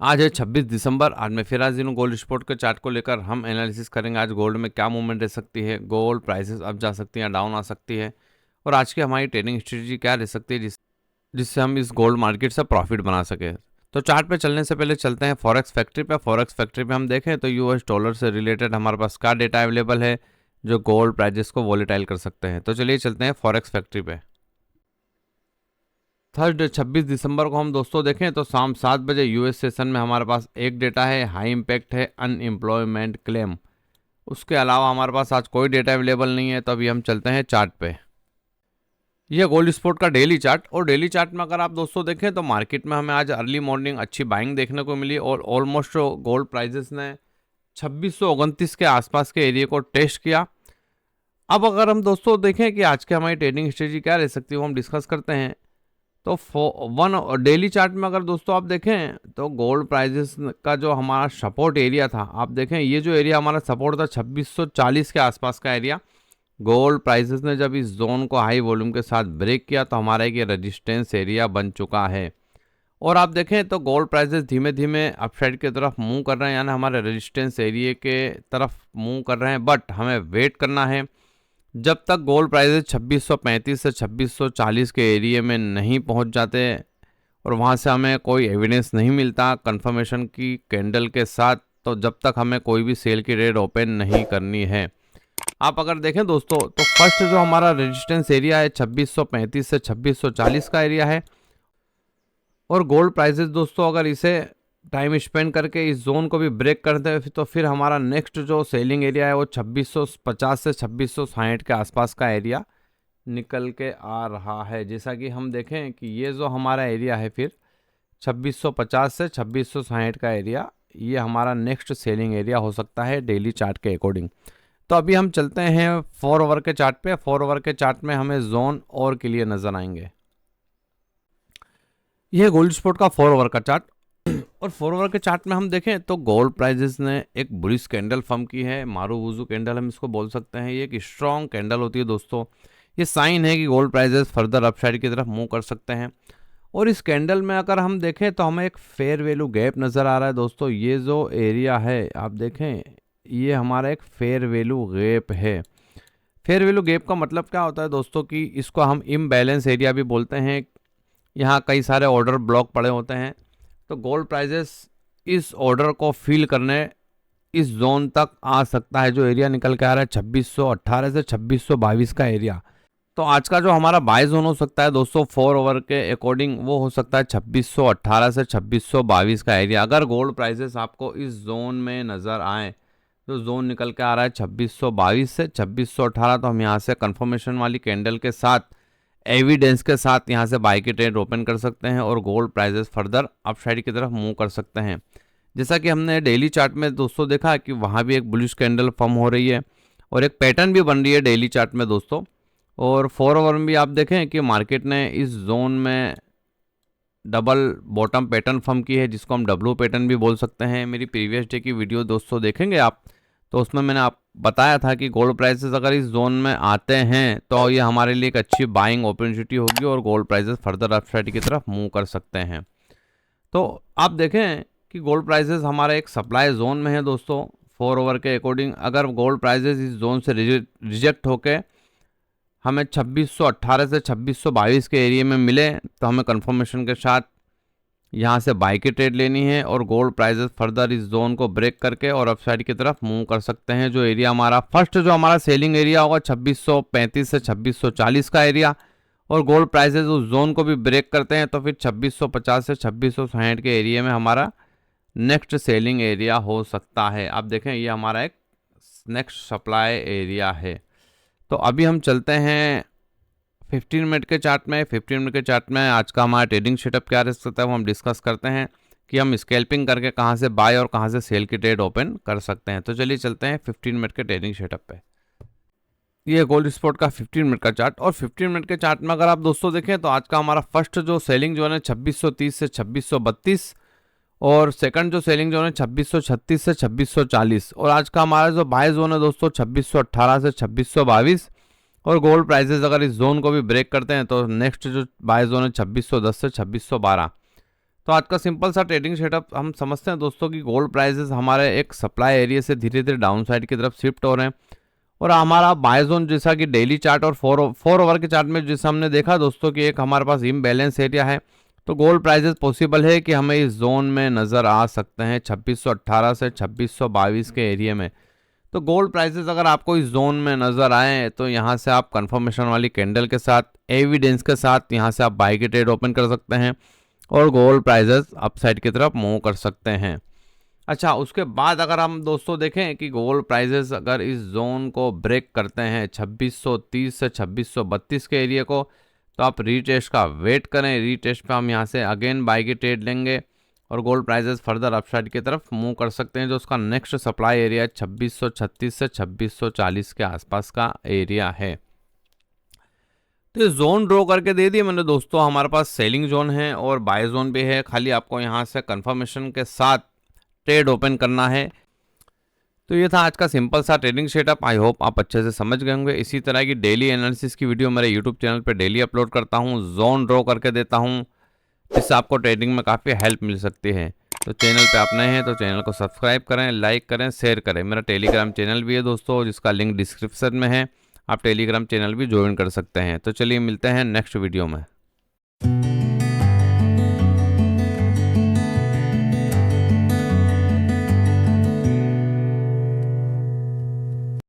आज है 26 दिसंबर। आज मैं फिर हाजिर हूँ गोल्ड स्पॉट के चार्ट को लेकर। हम एनालिसिस करेंगे आज गोल्ड में क्या मूवमेंट रह सकती है, गोल्ड प्राइसेस अप जा सकती हैं, डाउन आ सकती है, और आज की हमारी ट्रेडिंग स्ट्रेटजी क्या रह सकती है जिससे हम इस गोल्ड मार्केट से प्रॉफिट बना सके। तो चार्ट पे चलने से पहले चलते हैं फॉरेक्स फैक्ट्री पे। फॉरेक्स फैक्ट्री पे हम देखें तो यूएस डॉलर से रिलेटेड हमारे पास क्या डेटा अवेलेबल है जो गोल्ड प्राइजेस को वॉलेटाइल कर सकते हैं। तो चलिए चलते हैं फॉरेक्स फैक्ट्री पे। थर्सडे 26 दिसंबर को हम दोस्तों देखें तो शाम 7 बजे यूएस सेशन में हमारे पास एक डेटा है, हाई इम्पैक्ट है अनएम्प्लॉयमेंट क्लेम। उसके अलावा हमारे पास आज कोई डेटा अवेलेबल नहीं है। तो अभी हम चलते हैं चार्ट पे। यह गोल्ड स्पॉट का डेली चार्ट, और डेली चार्ट में अगर आप दोस्तों देखें तो मार्केट में हमें आज अर्ली मॉर्निंग अच्छी बाइंग देखने को मिली और ऑलमोस्ट गोल्ड प्राइजेस ने 2629 के आसपास के एरिया को टेस्ट किया। अब अगर हम दोस्तों देखें कि आज के हमारी ट्रेडिंग स्ट्रेटजी क्या रह सकती है वो हम डिस्कस करते हैं। तो वन डेली चार्ट में अगर दोस्तों आप देखें तो गोल्ड प्राइजेस का जो हमारा सपोर्ट एरिया था, आप देखें ये जो एरिया हमारा सपोर्ट था 2640 के आसपास का एरिया, गोल्ड प्राइसेस ने जब इस जोन को हाई वॉल्यूम के साथ ब्रेक किया तो हमारा एक ये रेजिस्टेंस एरिया बन चुका है। और आप देखें तो गोल्ड प्राइसेस धीमे धीमे अपसाइड की तरफ मूव कर रहे हैं, यानी हमारे रेजिस्टेंस एरिया के तरफ मूव कर रहे हैं। बट हमें वेट करना है जब तक गोल्ड प्राइसेस 2635 से 2640 के एरिया में नहीं पहुंच जाते और वहां से हमें कोई एविडेंस नहीं मिलता कंफर्मेशन की कैंडल के साथ, तो जब तक हमें कोई भी सेल की रेट ओपन नहीं करनी है। आप अगर देखें दोस्तों तो फर्स्ट जो हमारा रेजिस्टेंस एरिया है 2635 से 2640 का एरिया है, और गोल्ड प्राइसेस दोस्तों अगर इसे टाइम स्पेंड करके इस जोन को भी ब्रेक करते हैं तो फिर हमारा नेक्स्ट जो सेलिंग एरिया है वो 2650 से 2660 के आसपास का एरिया निकल के आ रहा है। जैसा कि हम देखें कि ये जो हमारा एरिया है फिर 2650 से 2660 का एरिया, ये हमारा नेक्स्ट सेलिंग एरिया हो सकता है डेली चार्ट के अकॉर्डिंग। तो अभी हम चलते हैं 4 ओवर के चार्ट पे। 4 ओवर के चार्ट में हमें जोन और क्लियर नजर आएंगे। यह गोल्ड स्पॉट का 4 ओवर का चार्ट, और 4 ओवर के चार्ट में हम देखें तो गोल्ड प्राइजेस ने एक बुलिश कैंडल फॉर्म की है, मारूबुजू कैंडल हम इसको बोल सकते हैं। ये एक स्ट्रॉन्ग कैंडल होती है दोस्तों, ये साइन है कि गोल्ड प्राइजेस फर्दर अपसाइड की तरफ मूव कर सकते हैं। और इस कैंडल में अगर हम देखें तो हमें एक फेयर वैल्यू गैप नज़र आ रहा है दोस्तों। ये जो एरिया है आप देखें ये हमारा एक फेयर वैल्यू गैप है। फेयर वैल्यू गैप का मतलब क्या होता है दोस्तों कि इसको हम इम्बैलेंस एरिया भी बोलते हैं। यहाँ कई सारे ऑर्डर ब्लॉक पड़े होते हैं, तो गोल्ड प्राइजेस इस ऑर्डर को फिल करने इस जोन तक आ सकता है। जो एरिया निकल के आ रहा है 2618 से 2622 का एरिया, तो आज का जो हमारा बाय जोन हो सकता है दोस्तों 4 ओवर के अकॉर्डिंग वो हो सकता है 2618 से 2622 का एरिया। अगर गोल्ड प्राइसेस आपको इस जोन में नज़र आए, तो जोन निकल के आ रहा है 2622 से 2618, तो हम यहाँ से कंफर्मेशन वाली कैंडल के साथ एविडेंस के साथ यहाँ से बाई की ट्रेड ओपन कर सकते हैं और गोल्ड प्राइसेस फर्दर अपसाइड की तरफ मूव कर सकते हैं। जैसा कि हमने डेली चार्ट में दोस्तों देखा कि वहाँ भी एक बुलिश कैंडल फॉर्म हो रही है और एक पैटर्न भी बन रही है डेली चार्ट में दोस्तों। और 4 ओवर में भी आप देखें कि मार्केट ने इस जोन में डबल बॉटम पैटर्न फॉर्म की है, जिसको हम डब्ल्यू पैटर्न भी बोल सकते हैं। मेरी प्रीवियस डे की वीडियो दोस्तों देखेंगे आप, तो उसमें मैंने आप बताया था कि गोल्ड प्राइसेस अगर इस जोन में आते हैं तो ये हमारे लिए एक अच्छी बाइंग अपॉर्चुनिटी होगी और गोल्ड प्राइसेस फर्दर अपसाइड की तरफ मूव कर सकते हैं। तो आप देखें कि गोल्ड प्राइसेस हमारा एक सप्लाई जोन में है दोस्तों। 4 ओवर के अकॉर्डिंग अगर गोल्ड प्राइसेस इस जोन से रिजेक्ट होके हमें 2618 से 2622 के एरिया में मिले तो हमें कंफर्मेशन के साथ यहाँ से बाई की ट्रेड लेनी है और गोल्ड प्राइसेस फर्दर इस जोन को ब्रेक करके और अपसाइड की तरफ मूव कर सकते हैं। जो एरिया हमारा फर्स्ट जो हमारा सेलिंग एरिया होगा 2635 से 2640 का एरिया, और गोल्ड प्राइसेस उस जोन को भी ब्रेक करते हैं तो फिर 2650 से 2660 के एरिया में हमारा नेक्स्ट सेलिंग एरिया हो सकता है। आप देखें ये हमारा एक नेक्स्ट सप्लाई एरिया है। तो अभी हम चलते हैं 15 मिनट के चार्ट में। 15 मिनट के चार्ट में आज का हमारा ट्रेडिंग सेटअप क्या रह सकता है वो हम डिस्कस करते हैं कि हम स्कैल्पिंग करके कहां से बाय और कहां से सेल की ट्रेड ओपन कर सकते हैं। तो चलिए चलते हैं 15 मिनट के ट्रेडिंग सेटअप पे। ये गोल्ड स्पॉट का 15 मिनट का चार्ट, और 15 मिनट के चार्ट में अगर आप दोस्तों देखें तो आज का हमारा फर्स्ट जो सेलिंग जोन है 2630 से 2632, और सेकंड जो सेलिंग जोन है 2636 से 2640, और आज का हमारा जो बाय जोन है दोस्तों 2618 से 2622, और गोल्ड प्राइसेस अगर इस जोन को भी ब्रेक करते हैं तो नेक्स्ट जो बाय जोन है 2610 से 2612। तो आज का सिंपल सा ट्रेडिंग सेटअप हम समझते हैं दोस्तों कि गोल्ड प्राइसेस हमारे एक सप्लाई एरिया से धीरे धीरे डाउन साइड की तरफ शिफ्ट हो रहे हैं, और हमारा बाय जोन जैसा कि डेली चार्ट और फोर आवर के चार्ट में जैसा हमने देखा दोस्तों कि एक हमारे पास इम्बैलेंस एरिया है, तो गोल्ड प्राइसेस पॉसिबल है कि हमें इस जोन में नज़र आ सकते हैं 2618 से 2622 के एरिया में। तो गोल्ड प्राइसेस अगर आपको इस जोन में नज़र आए तो यहाँ से आप कंफर्मेशन वाली कैंडल के साथ, एविडेंस के साथ यहाँ से आप बाई की ट्रेड ओपन कर सकते हैं और गोल्ड प्राइसेस अपसाइड की तरफ मूव कर सकते हैं। अच्छा, उसके बाद अगर हम दोस्तों देखें कि गोल्ड प्राइसेस अगर इस जोन को ब्रेक करते हैं 2630 से 2632 के एरिया को, तो आप रीटेस्ट का वेट करें। रीटेस्ट पे हम यहाँ से अगेन बाई की ट्रेड लेंगे और गोल्ड प्राइसेस फर्दर अपसाइड की तरफ मूव कर सकते हैं, जो उसका नेक्स्ट सप्लाई एरिया 2636 से 2640 के आसपास का एरिया है। तो ये जोन ड्रॉ करके दे दिए मैंने दोस्तों। हमारे पास सेलिंग जोन है और बाय जोन भी है, खाली आपको यहाँ से कंफर्मेशन के साथ ट्रेड ओपन करना है। तो ये था आज का सिंपल सा ट्रेडिंग सेटअप। आई होप आप अच्छे से समझ गए होंगे। इसी तरह की डेली एनालिसिस की वीडियो मेरे यूट्यूब चैनल पे डेली अपलोड करता हूँ, जोन ड्रॉ करके देता हूँ, जिससे आपको ट्रेडिंग में काफ़ी हेल्प मिल सकती है। तो चैनल पे आप नए हैं तो चैनल को सब्सक्राइब करें, लाइक करें, शेयर करें। मेरा टेलीग्राम चैनल भी है दोस्तों, जिसका लिंक डिस्क्रिप्शन में है, आप टेलीग्राम चैनल भी ज्वाइन कर सकते हैं। तो चलिए मिलते हैं नेक्स्ट वीडियो में।